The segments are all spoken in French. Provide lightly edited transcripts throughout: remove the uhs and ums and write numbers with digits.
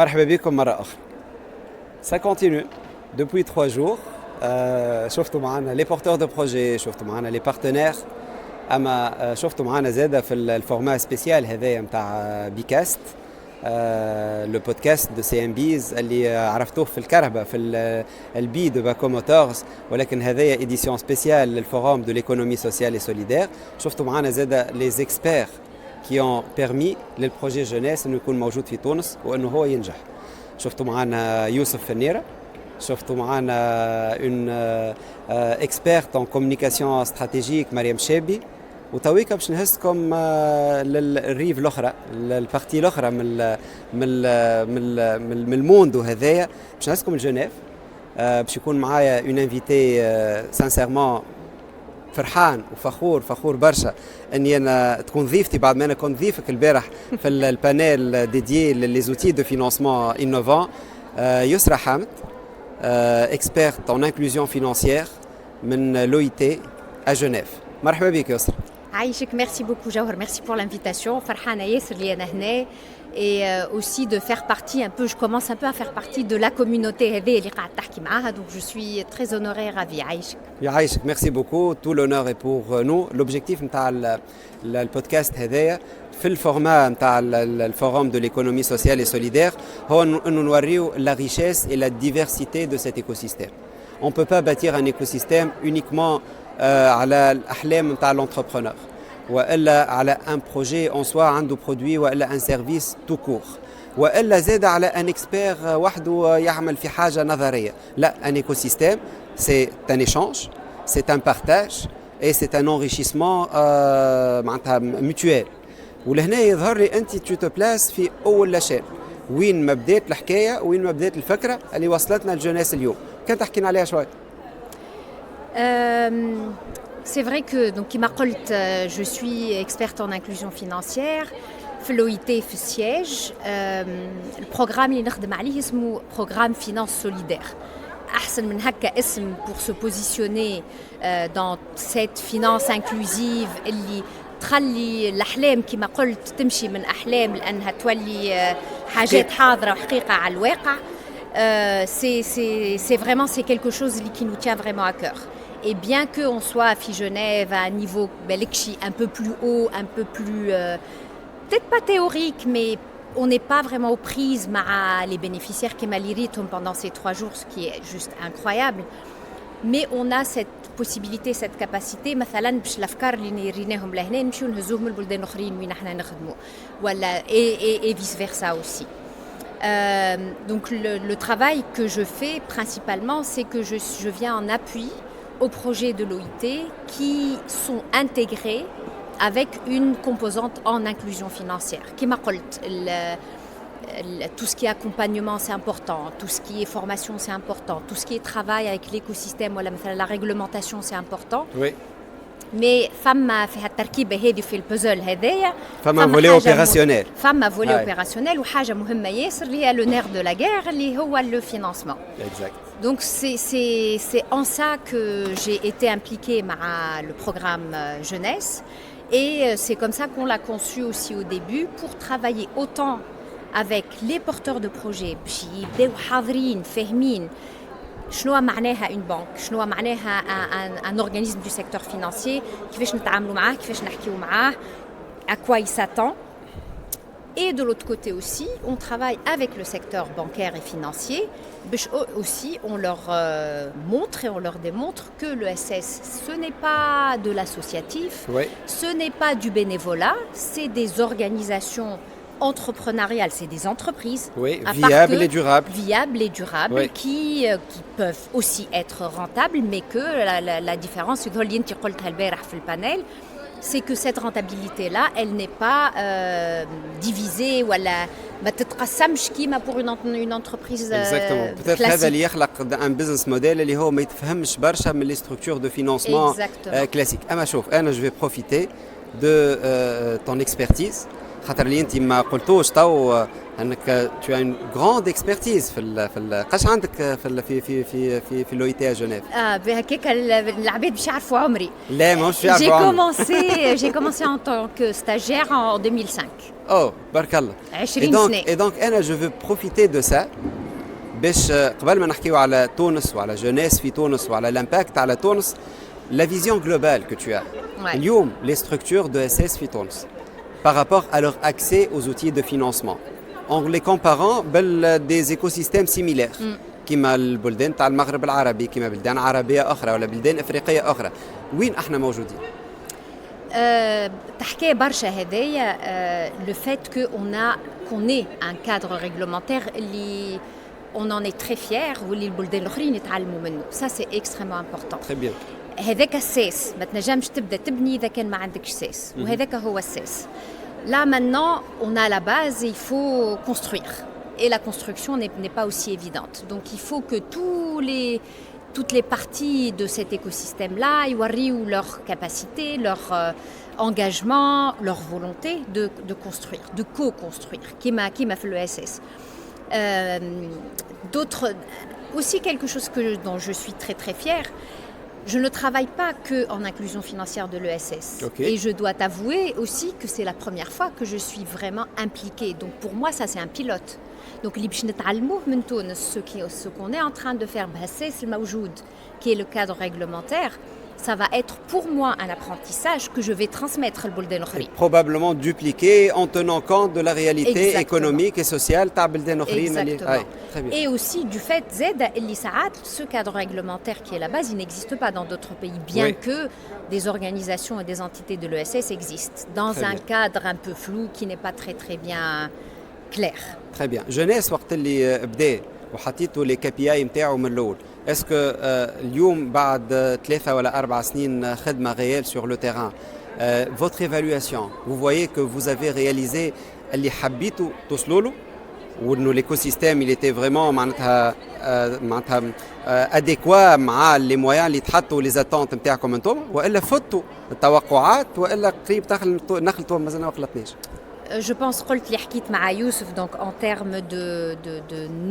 مرحبا بكم مرة أخرى. Ça continue depuis 3 jours. شفتوا معنا les porteurs de projet, شفتوا معنا les partenaires. أما شفتوا معنا زادة في الفورما سبيسيال هذايا متاع بيكاست. لو بودكاست دو سي ام بيز اللي عرفتوه في الكرهبة في البي دو باكو موتورز، ولكن هذايا إديسيون سبيسيال للفوروم دو ليكونومي سوسيال اي سوليدير. شفتوا معنا زادة لي اكسبير qui ont permis للبروجي جونيس انه يكون موجود في تونس وانه هو ينجح. شفتوا معنا يوسف فنيرة، شفتوا معنا اون اكسبيرت ان كومونيكاسيون استراتيجيك مريم شابي، وتويكا باش نهزكم للريف الاخرى، البارتي الاخرى من الموندو هذايا، باش نهزكم لجنيف. باش يكون معايا اون انفيتي سانسيرمون فرحان وفخور برشا اني انا تكون ضيفتي بعد ما انا كنت ضيفك البارح في البانيل ديديي لي زوتي دو فينانسمون انوفون. يسرا حامد، اكسبيرت ان انكلوزيون فينانسيير من لو اي تي à Genève. مرحبا بك يسرا. عايشك. merci beaucoup Jawhar, merci pour l'invitation. فرحانة ياسر اللي أنا هنا et aussi de faire partie un peu, je commence un peu à faire partie de la communauté هذه اللي قاعد تحكي معاها, donc je suis très honorée, ravie. عايشك. يعيشك. merci beaucoup, tout l'honneur est pour nous. l'objectif نتاع البودكاست هذايا في الفورما نتاع الفورم دو ليكونومي سوسيال اي سوليدير هو انه نوريو la richesse et la diversité de cet écosystème. On ne peut pas bâtir un écosystème uniquement على الأحلام نتاع l'entrepreneur وإلا على un projet en soi عنده produit وإلا un service tout court وإلا زاد على un expert وحده يعمل في حاجة نظرية. لا, un écosystème c'est un échange, c'est un partage et c'est un enrichissement معناتها mutuel. ولهنا يظهر لي أنت tu te places في أول لاشين وين ما بدات الحكاية وين ما بدات الفكرة اللي وصلتنا الجوناس اليوم. كان تحكينا عليها شوي. C'est vrai que donc كما قلت je suis experte en inclusion financière في l'OIT في السياج. البروغرام اللي نخدم عليه اسمه programme finance solidaire. أحسن من هكا اسم pour se positionner dans cette finance inclusive اللي تخلي الأحلام كما قلت تمشي من أحلام لأنها تولي حاجات حاضرة وحقيقة على الواقع. C'est vraiment quelque chose qui nous tient vraiment à cœur. Et bien qu'on soit à Genève à un niveau un peu plus haut, un peu plus, peut-être pas théorique, mais on n'est pas vraiment aux prises avec les bénéficiaires qui m'alliritent pendant ces 3 jours, ce qui est juste incroyable. Mais on a cette possibilité, cette capacité, مثلا باش الأفكار اللي نريناهم لهنا نمشيو نهزوهم لبلدان الآخرين وين احنا نخدموا ولا et vice versa aussi. Donc le travail que je fais principalement, c'est que je viens en appui aux projets de l'OIT qui sont intégrés avec une composante en inclusion financière. Comme je l'ai dit, tout ce qui est accompagnement, c'est important, tout ce qui est formation, c'est important, tout ce qui est travail avec l'écosystème, la réglementation, c'est important. Oui. Mais فما في هالتركيبة هذه في البازل هذايا فما فولي اوبيراسيونيل اوبيراسيونيل وحاجة مهمة ياسر اللي هي لو نير دو لا غير اللي هو لو فينانسمون. Donc c'est en ça que j'ai été impliquée dans le programme jeunesse et c'est comme ça qu'on l'a conçu aussi au début pour travailler autant avec les porteurs de projets باش يبداو حاضرين فاهمين شنو معناها une banque, شنو معناها un organisme du secteur financier, كيفاش نتعاملوا معاه, كيفاش نحكيوا معاه, à quoi il s'attend. Et de l'autre côté aussi, on travaille avec le secteur bancaire et financier. Aussi, on leur montre et on leur démontre que le SS, ce n'est pas de l'associatif, oui. Ce n'est pas du bénévolat, c'est des organisations entrepreneuriales, c'est des entreprises viables et durables, oui. qui peuvent aussi être rentables, mais que la différence, c'est que اللي انت قلتها البارح في البانel, c'est que cette rentabilité-là, elle n'est pas divisée ou ما تتقسمش كيما pour une entreprise classique. هذا اللي يخلق un business model اللي هو ما يتفهمش برشا من les structures de financement classiques. أما شوف, أنا je vais profiter de ton expertise. خاطر اللي انت ما قلتوش تو انك tu as une grande expertise قاش عندك في l'OIT à Genève. بهكاك العباد باش يعرفوا عمري. لا ماهوش يعرفوا عمري. J'ai commencé en tant que stagiaire en 2005. Oh, بارك الله. 20 سنة. Et donc أنا je veux profiter de ça باش قبل ما نحكيو على تونس وعلى جونيس في تونس وعلى l'impact على تونس la vision globale que tu as. Ouais. اليوم les structures de SS في تونس par rapport à leur accès aux outils de financement en les comparant des écosystèmes similaires كما البلدان تاع المغرب العربي كما بلدان عربية أخرى ولا بلدان أفريقية أخرى وين احنا موجودين؟ تحكي برشا هدايا le fait qu'on ait un cadre réglementaire اللي on en est très fiers واللي البلدان الآخرين يتعلموا منه. Ça c'est extrêmement important. Très bien. هذاك الساس ما تنجمش تبدا تبني إذا كان ما عندكش ساس وهذاك هو الساس. Là maintenant on a la base et il faut construire. Et la construction n'est pas aussi évidente. Donc il faut que toutes les parties de cet écosystème-là aient leur capacité, leur engagement, leur volonté de construire, de co-construire, qui m'a fait l'ESS. Aussi quelque chose dont je suis très très fière, je ne travaille pas qu'en inclusion financière de l'ESS. Okay. Et je dois t'avouer aussi que c'est la première fois que je suis vraiment impliquée. Donc pour moi, ça c'est un pilote. Donc ce qu'on est en train de faire, c'est le Mawjoud, qui est le cadre réglementaire. Ça va être pour moi un apprentissage que je vais transmettre au Buldan Okhri. Probablement dupliqué en tenant compte de la réalité économique et sociale de Buldan Okhri. Exactement. Et aussi du fait, ce cadre réglementaire qui est la base, il n'existe pas dans d'autres pays, bien que des organisations et des entités de l'ESS existent, dans un cadre un peu flou qui n'est pas très très bien clair. Très bien. Jeunesse, وقت اللي بدأ وحطيتوا les KPI نتاعو من الأول. Est-ce que اليوم بعد 3 ولا 4 سنين خدمة réelle sur le terrain, votre évaluation, vous voyez que vous avez réalisé اللي حبيتوا توصلوا له وإنه l'écosystème il était vraiment معناتها adéquat مع les moyens اللي تحطوا les attentes نتاعكم أنتم وإلا فتوا التوقعات وإلا قريب نخلطوا مازلنا ما خلطناش. Je pense قلت لي حكيت مع يوسف donc en termes de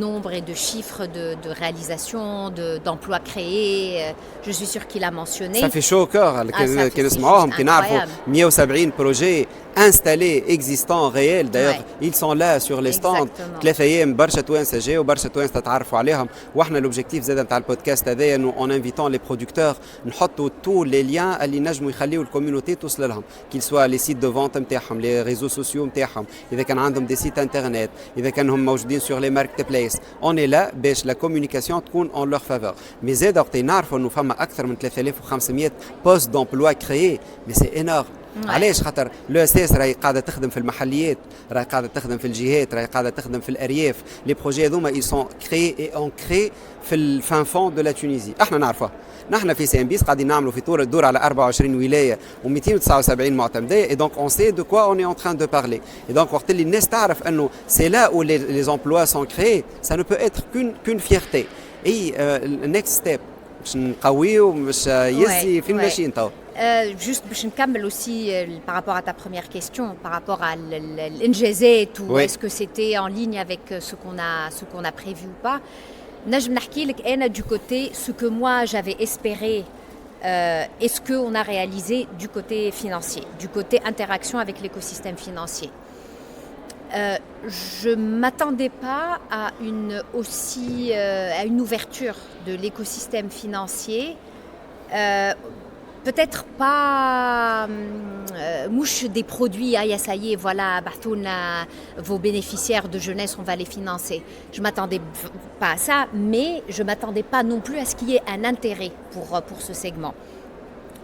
nombre et de chiffres de réalisation, d'emplois créés, je suis sûre qu'il a mentionné. Ça fait chaud au cœur كي نسمعوهم كي نعرفوا 170 projets installés existants réels d'ailleurs ils sont là sur les stands 3 ايام برشا توانسه جاوا برشا توانسه تتعرفوا عليهم واحنا لوبجيكتيف زاد نتاع البودكاست هذايا انه اون انفيتون لي برودكتور نحطوا تو لي ليان اللي نجموا يخليوا الكوميونيتي توصل لهم كيل سوا لي سيت دو فونت نتاعهم لي ريزو سوسيو نتاعهم اذا كان عندهم دي سيت انترنت اذا كانهم موجودين سور لي ماركت بليس اون اي لا باش لا كومونيكاسيون تكون اون لور فافور مي زاد وقت نعرفوا انه فما اكثر من 3500 بوست دومبلوا كريي مي سي انورم. علاش خاطر لو اس اس راهي قاعده تخدم في المحليات راهي قاعده تخدم في الجهات راهي قاعده تخدم في الارياف لي بروجي هذوما اي سون كريي اي انكري في الفان فون دو لا تونيزي احنا نعرفوها نحن في سي ام بيس قاعدين نعملوا في دور على 24 ولايه و279 معتمديه اي دونك اون سي دو كوا اون اي ان تران دو بارلي اي دونك وقت اللي الناس تعرف انه سي لا او لي امبلوا سون كريي سا نو بو اتر كون فيرتي اي النكست ستيب باش نقويو باش يزي فين ماشيين تو. Juste باش نكمل aussi par rapport à ta première question par rapport à l'NGZ ou est-ce que c'était en ligne avec ce qu'on a prévu ou pas. نجم نحكي لك أنا du côté ce que moi j'avais espéré et ce qu'on a réalisé du côté financier, du côté interaction avec l'écosystème financier. Je ne m'attendais pas à une ouverture de l'écosystème financier. Peut-être pas mouche des produits, ça y est, voilà, vos bénéficiaires de jeunesse, on va les financer. Je ne m'attendais pas à ça, mais je ne m'attendais pas non plus à ce qu'il y ait un intérêt pour ce segment.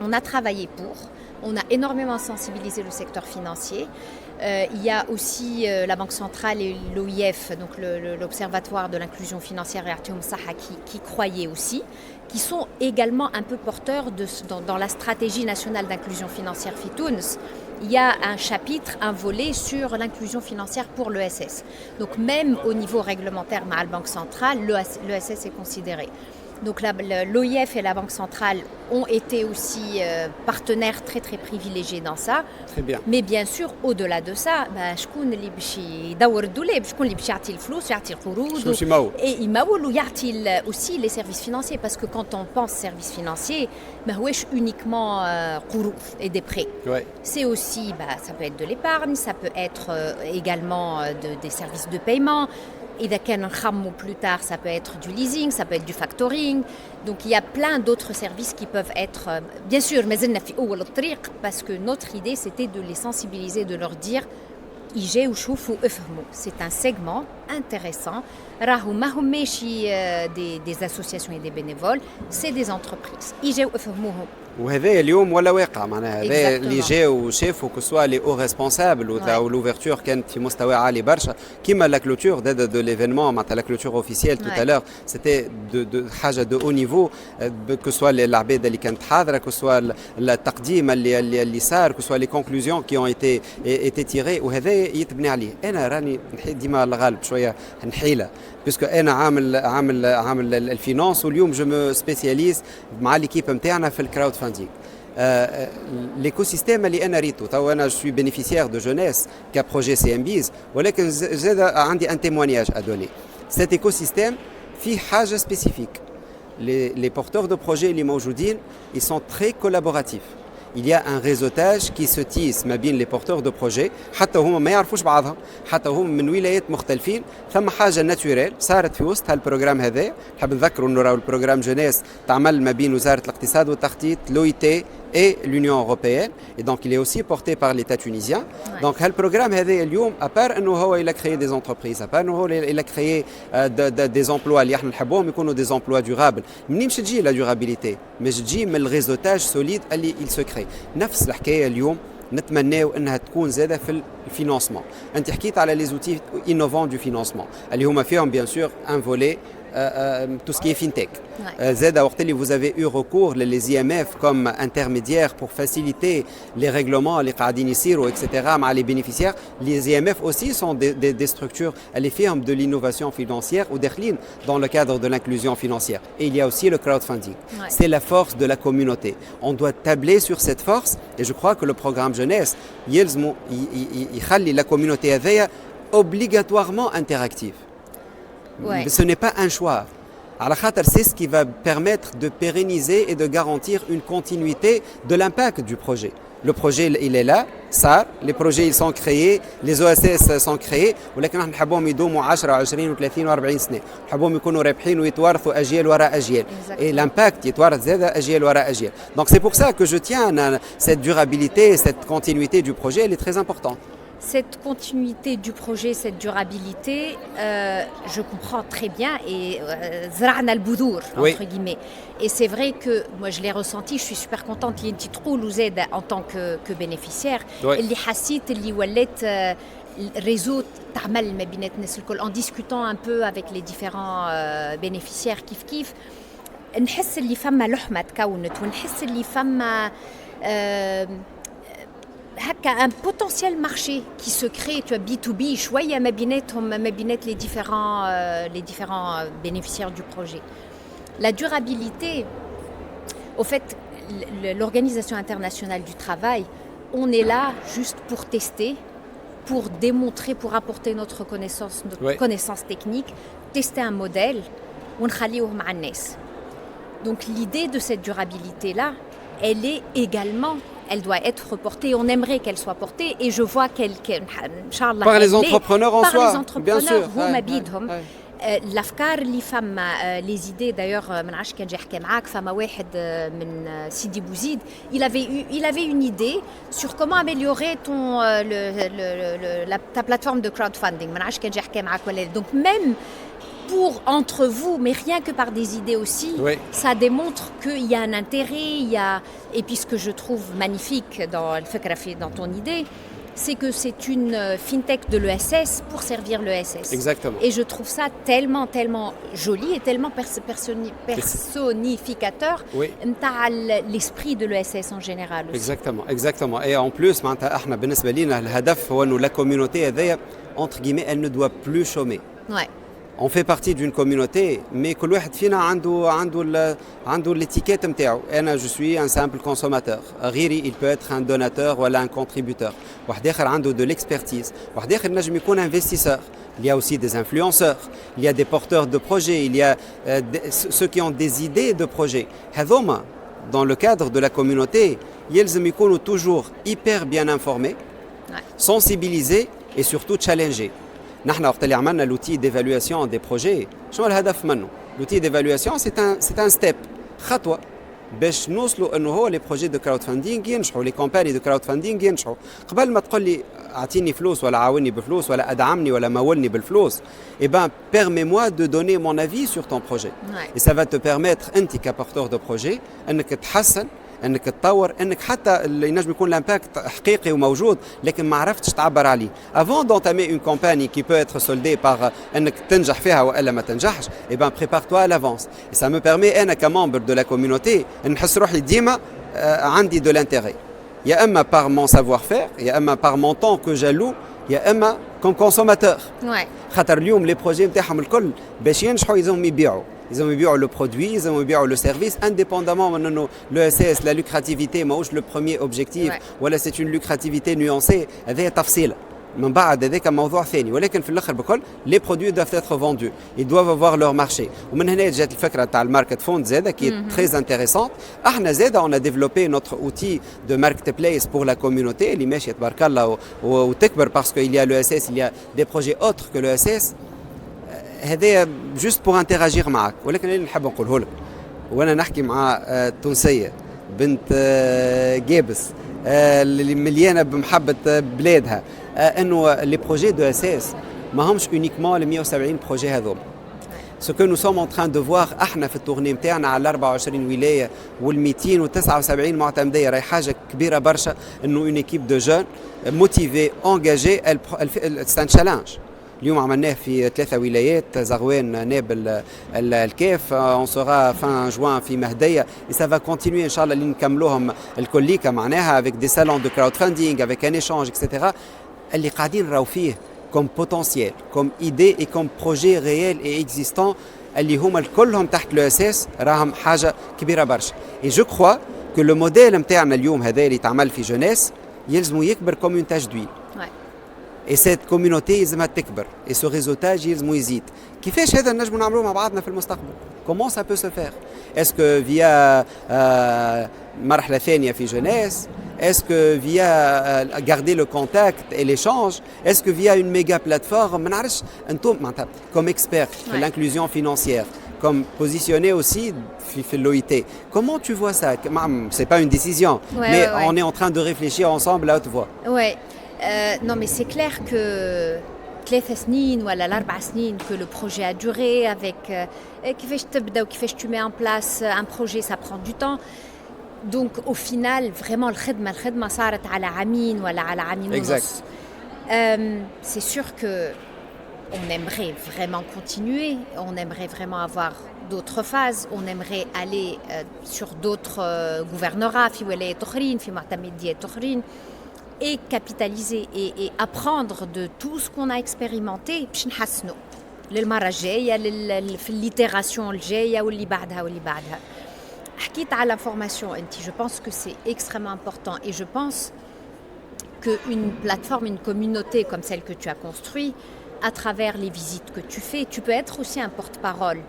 On a travaillé on a énormément sensibilisé le secteur financier. Il y a aussi la Banque centrale et l'OIF, donc l'Observatoire de l'inclusion financière et Artium Saha qui croyaient aussi, qui sont également un peu porteurs dans la stratégie nationale d'inclusion financière FITOUNS. Il y a un chapitre, un volet sur l'inclusion financière pour l'ESS. Donc même au niveau réglementaire, par la Banque centrale, l'ESS est considéré. Donc l'OIF et la Banque centrale ont été aussi partenaires très très privilégiés dans ça. Très bien. Mais bien sûr, au-delà de ça, شكون اللي باش يدور الدولاب، شكون اللي باش يعطي الفلوس، يعطي القروض et يمول ويعطي aussi les services financiers, parce que quand on pense services financiers, ماهوش uniquement قروض et des prêts. Ouais. C'est aussi, ça peut être de l'épargne, ça peut être également des services de paiement. إذا كان نخمو plus tard, ça peut être du leasing, ça peut être du factoring. Donc il y a plein d'autres services qui peuvent être, bien sûr, مازلنا في أول الطريق, parce que notre idée c'était de les sensibiliser, de leur dire يجيو وشوفوا افهموا. C'est un segment intéressant. راهو ما هماش des associations et des bénévoles, c'est des entreprises. يجيو افهموهم. وهذا اليوم ولا واقع معناها هذا اللي جاوا وشافوا كسوا لي او ريسبونسابل ولوفرتور كانت في مستوى عالي برشا كيما لا كلوتور دو ليفينمون معناتها لا كلوتور اوفيسيال تو الور سيتي دو حاجه دو او نيفو كسوا العباد اللي كانت حاضره كسوا التقديم اللي صار كسوا لي كونكلوزيون كي اون ايتي تيري وهذا يتبني عليه. انا راني ديما الغالب شويه نحيله باسكو انا عامل الفينانس واليوم جو مو سبيسياليز مع ليكيب نتاعنا في الكراود فاندينغ. l'écosystème اللي انا ريتو تو انا جو سوي bénéficiaire de jeunesse كبروجي سي ام بيز ولكن زاد عندي ان témoignage à donner. cet écosystème فيه حاجه سبيسيفيك. les porteurs de projets اللي موجودين ils sont très collaboratifs. Il y a un réseautage qui se tisse ما بين les porteurs de projets حتى هما ما يعرفوش بعضهم حتى هم من ولايات مختلفين. ثم حاجه ناتوريل صارت في وسط هالبروغرام هذا. نحب نذكروا انه راهو البروغرام جونيس تعمل ما بين وزاره الاقتصاد والتخطيط l'OIT et l'Union européenne, et donc il est aussi porté par l'État tunisien. Ouais. Donc le programme هذا اليوم à part انه il a créé des entreprises, à part انه il a créé des emplois اللي احنا نحبوهم يكونوا des emplois durables. منين مش تجي la durabilité؟ مش تجي من الريزوتاج سوليد اللي il se crée. نفس الحكايه اليوم نتمناو انها تكون زاده في الفينانسمون. انت حكيت على لي زوتي انوفون دو فينانسمون اللي هما فيهم bien sûr un volet tout ce qui est fintech. زاد وقت اللي vous avez eu recours les IMF comme intermédiaires pour faciliter les règlements اللي قاعدين يصيروا etc. مع les bénéficiaires. Les IMF aussi sont des structures اللي فيهم de l'innovation financière وداخلين dans le cadre de l'inclusion financière. Et il y a aussi le crowdfunding. C'est la force de la communauté. On doit tabler sur cette force et je crois que le programme jeunesse يلزموا يخلي la communauté هذيا obligatoirement interactive. Ouais. Ce n'est pas un choix. C'est ce qui va permettre de pérenniser et de garantir une continuité de l'impact du projet. Le projet, il est là, ça, les projets ils sont créés, les OSS sont créés, ولكن احنا نحبهم يدوموا 10 20 و30 و40 سنة. نحبهم يكونوا رابحين ويتوارثوا أجيال وراء أجيال. Et l'impact يتوارث زاد أجيال وراء أجيال. Donc c'est pour ça que je tiens à cette durabilité, cette continuité du projet, elle est très importante. Cette continuité du projet, cette durabilité, je comprends très bien et زرعنا البذور entre guillemets. Et c'est vrai que moi je l'ai ressenti, je suis super contente qu'il y ait une petite roule en tant que bénéficiaire. اللي حسيت اللي ولات réseau تعمل ما بين الناس الكل en discutant un peu avec les différents bénéficiaires كيف نحس اللي فما لحمة تكونت ونحس اللي فما un potentiel marché qui se crée, tu as B2B, شوية ما بينات les différents bénéficiaires du projet. La durabilité, au fait, l'Organisation internationale du travail, on est là juste pour tester, pour démontrer, pour apporter notre connaissance technique, tester un modèle, ونخليوه مع الناس. Donc l'idée de cette durabilité-là, elle est également, elle doit être reportée. On aimerait qu'elle soit portée et je vois par les entrepreneurs en soi, par les entrepreneurs, bien sûr. هما بيدهم. الافكار اللي فما les idées d'ailleurs ما نعرفش كان جاي يحكي معاك فما واحد من سيدي بوزيد il avait une idée sur comment améliorer ta plateforme de crowdfunding ما نعرفش كان جاي يحكي معاك ولا. Donc même pour entre vous, mais rien que par des idées aussi, ça démontre qu'il y a un intérêt, et puis ce que je trouve magnifique dans ton idée, c'est que c'est une fintech de l'ESS pour servir l'ESS. Exactement. Et je trouve ça tellement joli et tellement personnificateur l'esprit de l'ESS en général aussi. Exactement. Et en plus, احنا بالنسبة لنا الهدف هو إنه la communauté هذيا entre guillemets elle ne doit plus chômer. Ouais. On fait partie d'une communauté, mais كل واحد فينا عنده l'étiquette نتاعو. أنا je suis un simple consommateur. غيري il peut être un donateur ou un contributeur. واحد آخر عنده de l'expertise. واحد آخر نجم يكون investisseur. Il y a aussi des influenceurs, il y a des porteurs de projets, il y a ceux qui ont des idées de projets. هذوما dans le cadre de la communauté, يلزم يكونوا toujours hyper bien informés, sensibilisés et surtout challengés. نحن وقت اللي عملنا l'outil d'évaluation des projets شنو الهدف منه؟ l'outil d'évaluation c'est un step خطوة باش نوصلوا انه هو لي بروجي دو كراود فاندينغ ينجحوا لي كومباني دو كراود فاندينغ ينجحوا قبل ما تقول لي اعطيني فلوس ولا عاوني بفلوس ولا ادعمني ولا مولني بالفلوس et ben permets-moi de donner mon avis sur ton projet et ça va te permettre انت كبورتور دو بروجي انك تحسن انك تطور انك حتى اللي ينجم يكون لامباكت حقيقي وموجود لكن ما عرفتش تعبر عليه avant d'entamer une campagne qui peut être soldée par انك تنجح فيها والا ما تنجحش et ben prépare-toi à l'avance et ça me permet انا كممبر de la communauté نحس روحي ديما عندي de l'intérêt يا اما par mon savoir-faire يا اما par mon temps que j'alloue يا اما comme consommateur خاطر اليوم لي بروجي نتاعهم الكل باش ينجحوا يلزمهم يبيعوا Ils ont mis le produit, ils ont mis le service, indépendamment de l'ESS, la lucrativité, le premier objectif, voilà, c'est une lucrativité nuancée, هذا تفصيل. من بعد هذاك موضوع ثاني ولكن في الاخر بكل les produits doivent être vendus, ils doivent avoir leur marché. ومن هنا جات الفكره تاع الماركت فوند زاده qui est très intéressante. احنا زاده on a développé notre outil de marketplace pour la communauté اللي ماشيه تبارك الله وتكبر parce qu'il y a l'ESS, il y a des projets autres que l'ESS. هذا جست بور انتراجير معك ولكن اللي نحب نقوله لك وانا نحكي مع تونسيه بنت جابس اللي مليانه بمحبه بلادها انه لي بروجي دو اس اس ما همش اونيكمون ل 170 بروجي هذوما Ce que nous sommes en train de voir احنا في التورني نتاعنا على 24 ولايه وال 279 معتمديه راهي حاجه كبيره برشا انه اون ايكيب دو جون موتيفي انجاجي سان تشالنج اليوم عملناه في 3 ولايات زغوان نابل الكاف on sera fin juin في مهدية et ça va continuer إن شاء الله اللي نكملوهم الكليكا معناها avec des salons de crowdfunding avec un échange etc. اللي قاعدين نراو فيه comme potentiel comme idée et comme projet réel et existant اللي هما كلهم تحت l'ESS راهم حاجة كبيرة برشا et je crois que le modèle نتاعنا اليوم هذا اللي تعمل في جونيس يلزمو يكبر comme une tache d'huile. Et cette communauté يلزمها تكبر et ce réseautage يلزمو يزيد. كيفاش هذا نجمو نعملوه مع بعضنا في المستقبل؟ Comment ça peut se faire? Est-ce que via مرحلة ثانية في jeunesse? Est-ce que via garder le contact et l'échange? Est-ce que via une méga plateforme? ما نعرفش انتم معناتها comme expert في l'inclusion financière, comme positionné aussi في l'OIT. Comment tu vois ça? C'est pas une décision, mais on est en train de réfléchir ensemble à haute voix. Ouais. Non mais c'est clair que 3 سنين ولا 4 سنين que le projet a duré avec كيفاش تبدا وكيفاش tu mets en place un projet ça prend du temps donc au final vraiment الخدمة صارت على عامين ولا على عامين ونص. C'est sûr que on aimerait vraiment continuer, on aimerait vraiment avoir d'autres phases, on aimerait aller sur d'autres gouvernorats في ولايات أخرين في معتمديات أخرين et capitaliser et apprendre de tout ce qu'on a expérimenté باش نحسنوا للمرة الجاية في الإيتيراسيون الجاية واللي بعدها. حكيت على l'information انت, je pense que c'est extrêmement important et je pense qu'une plateforme, une communauté comme celle que tu as construite, à travers les visites que tu fais, tu peux être aussi un porte-parole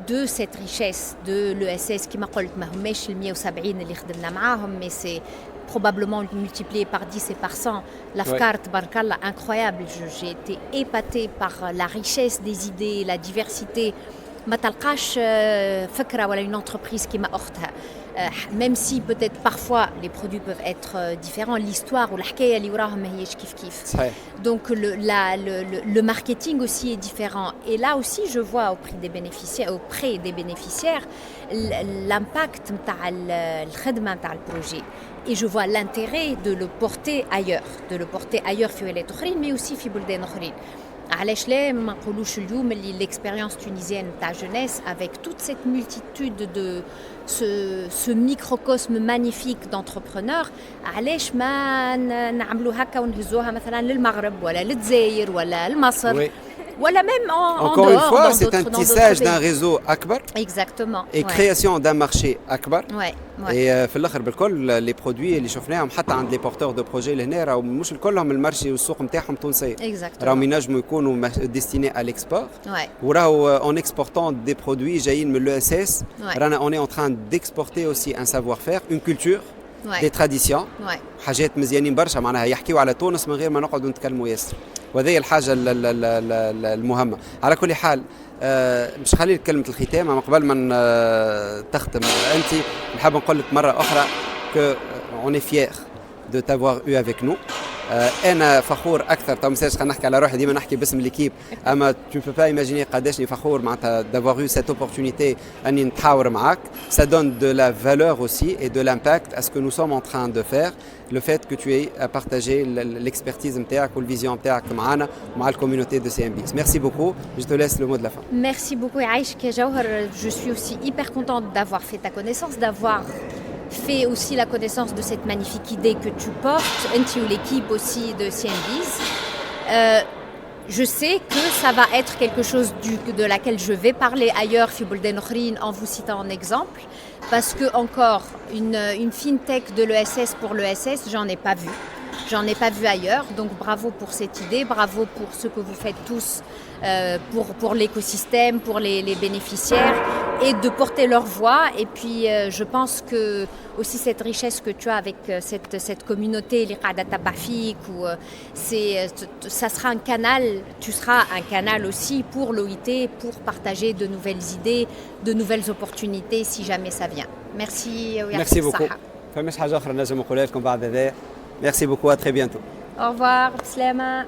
de cette richesse de l'ESS qui m'a قلت ما هماش ال 170 اللي خدمنا معاهم mais c'est probablement multiplié par 10 et par 100. L'Afkar, tabarkallah, incroyable. J'ai été épatée par la richesse des idées, la diversité. ما تلقاش فكرة ولا une entreprise qui m'a أختها. Même si peut-être parfois les produits peuvent être différents, l'histoire ou الحكاية اللي وراهم ما هيش كيف. Donc le marketing aussi est différent. Et là aussi je vois auprès des bénéficiaires l'impact نتاع الخدمة نتاع البروجي. Et je vois l'intérêt de le porter ailleurs في ولايات أخرين mais aussi في بلدان أخرين. علاش لا ما نقولوش اليوم اللي l'expérience tunisienne تاع jeunesse avec toute cette multitude de ce microcosme magnifique d'entrepreneurs علاش ما نعملوا هكا ونهزوها مثلا للمغرب ولا للجزائر ولا لمصر Voilà, même en Encore une dehors, fois, dans c'est un d'autres- dans tissage d'autres d'un pays. réseau akbar Exactement. et création d'un marché akbar. Ouais, ouais. Et في الاخر بالكل les produits اللي شفناهم حتى عند les porteurs de projets لهنا راهو مش الكلهم المارشي والسوق نتاعهم تونسية. Exactement. راهم ينجموا يكونوا destinés à l'export. Ouais. وراهو en exportant des produits جايين من l'ESS. Ouais. رانا on est en train d'exporter aussi un savoir-faire, une culture, Ouais. des traditions. Ouais. حاجات مزيانين برشا معناها يحكيوا على تونس من غير ما نقعدوا نتكلموا ياسر. وهذه الحاجة المهمة. على كل حال مش خليل كلمة الختام أما قبل ما تختم أنت نحب نقول لك مرة أخرى que on est fier de t'avoir eu avec nous. أنا فخور أكثر تو مساج خلينا نحكي على روحي ديما نحكي باسم ليكيب أما tu peux pas imaginer قداشني فخور معناتها d'avoir eu cette opportunité أني نتحاور معاك. Ça donne de la valeur aussi et de l'impact à ce que nous sommes en train de faire. Le fait que tu aies partagé l'expertise نتاعك والvision نتاعك معنا ومع la communauté de CMBS. Merci beaucoup. Je te laisse le mot de la fin. Merci beaucoup Aïch Jawhar. Je suis aussi hyper contente d'avoir fait ta connaissance, d'avoir fait aussi la connaissance de cette magnifique idée que tu portes, Enti ou l'équipe aussi de CMBS. Je sais que ça va être quelque chose de laquelle je vais parler ailleurs, fi Bolden Okhrin, en vous citant un exemple, parce que encore une fintech de l'ESS pour l'ESS, j'en ai pas vu. J'en ai pas vu ailleurs, donc bravo pour cette idée, bravo pour ce que vous faites tous pour l'écosystème, pour les bénéficiaires et de porter leur voix. Et puis je pense que aussi cette richesse que tu as avec cette communauté, les Qadata Bafik, ça sera un canal, tu seras un canal aussi pour l'OIT, pour partager de nouvelles idées, de nouvelles opportunités si jamais ça vient. Merci. Merci beaucoup. فماش حاجة أخرى نجم نقولها لكم بعد هذا. Merci beaucoup, à très bientôt. Au revoir, Slema.